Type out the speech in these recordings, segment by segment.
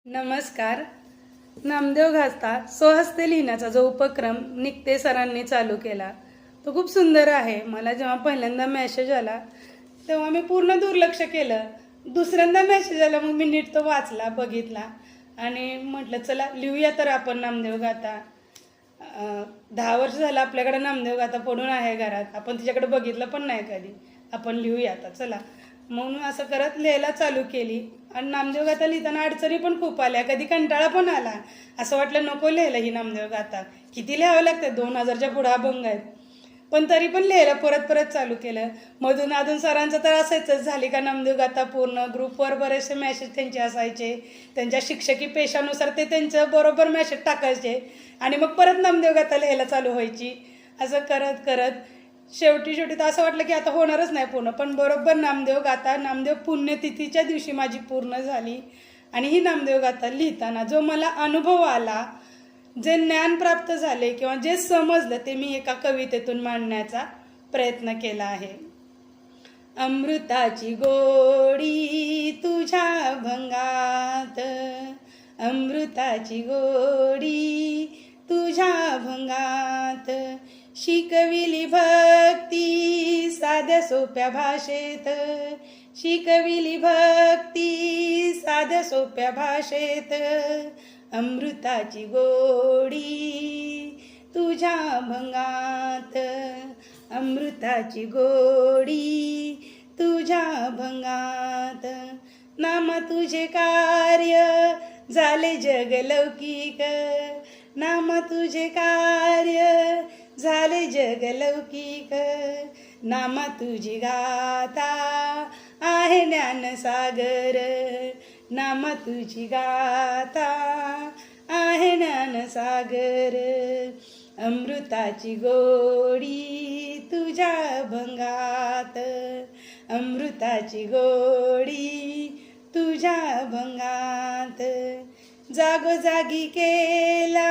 नमस्कार. नामदेव घासता स्वहस्ते लिहिण्याचा जो उपक्रम निकते सरांनी चालू केला तो खूप सुंदर आहे. मला जेव्हा पहिल्यांदा मेसेज आला तेव्हा मी पूर्ण दुर्लक्ष केलं. दुसऱ्यांदा मेसेज आला मग मी नीट तो वाचला, बघितला आणि म्हटलं चला लिहूया तर आपण नामदेव गाथा. 10 वर्ष झालं आपल्याकडे नामदेव गाथा पडून आहे घरात, आपण तिच्याकडे बघितलं पण नाही कधी. आपण लिहूया आता चला म्हणून असं करत लिहायला चालू केली. आणि नामदेव गाथा लिहिताना अडचणी पण खूप आल्या, कधी कंटाळा पण आला. असं वाटलं नको लिहायला ही नामदेव गाथा, किती लिहावं लागतं, 2000च्या पुढे अभंग आहेत. पण तरी पण लिहायला परत परत चालू केलं. मधून अधून सरांचं तर असायचंच, झाली का नामदेव गाथा पूर्ण. ग्रुपवर बरेचसे मेसेज त्यांचे असायचे, त्यांच्या शिक्षकी पेशानुसार ते त्यांचं बरोबर मेसेज टाकायचे आणि मग परत नामदेव गाथा लिहायला चालू व्हायची. असं करत करत शेवटी तर असं वाटलं की आता होणारच नाही पूर्ण. पण बरोबर नामदेव गाथा नामदेव पुण्यतिथीच्या दिवशी माझी पूर्ण झाली. आणि ही नामदेव गाथा लिहिताना जो मला अनुभव आला, जे ज्ञान प्राप्त झाले किंवा जे समजलं ते मी एका कवितेतून मांडण्याचा प्रयत्न केला आहे. अमृताची गोडी तुझ्या भंगात, अमृताची गोडी तुझ्या भंगात, शिकविली भक्ती साध्या सोप्या भाषेत, शिकविली भक्ती साध्या सोप्या भाषेत, अमृताची गोडी तुझ्या भंगात, अमृताची गोडी तुझ्या भंगात. नाम तुझे कार्य झाले जगलौकिक, नाम तुझे कार्य झाले जगलौकिक, नाम तुझी गाथा आहे ज्ञानसागर, नाम तुझी गाथा आहे ज्ञानसागर, अमृताची गोडी तुझ्या भंगात, अमृताची गोडी तुझ्या भंगात. जागोजागी केला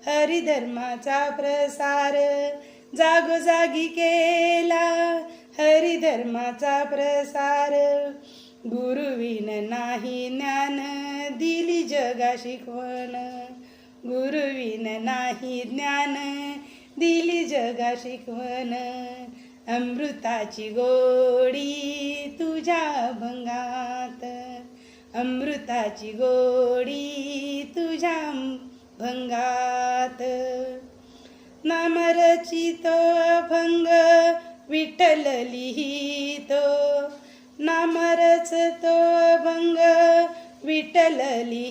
हरिधर्माचा प्रसार, जागोजागी केला हरिधर्माचा प्रसार, गुरुविन नाही ज्ञान दिली जगा शिकवण, गुरुविन नाही ज्ञान दिली जगा शिकवण, अमृताची गोडी तुझ्या भंगात, अमृताची गोडी तुझ्या भंगात. नाम रचितो अभंग विठ्ठल लिहितो, नाम रचतो अभंग विठ्ठल लिहितो.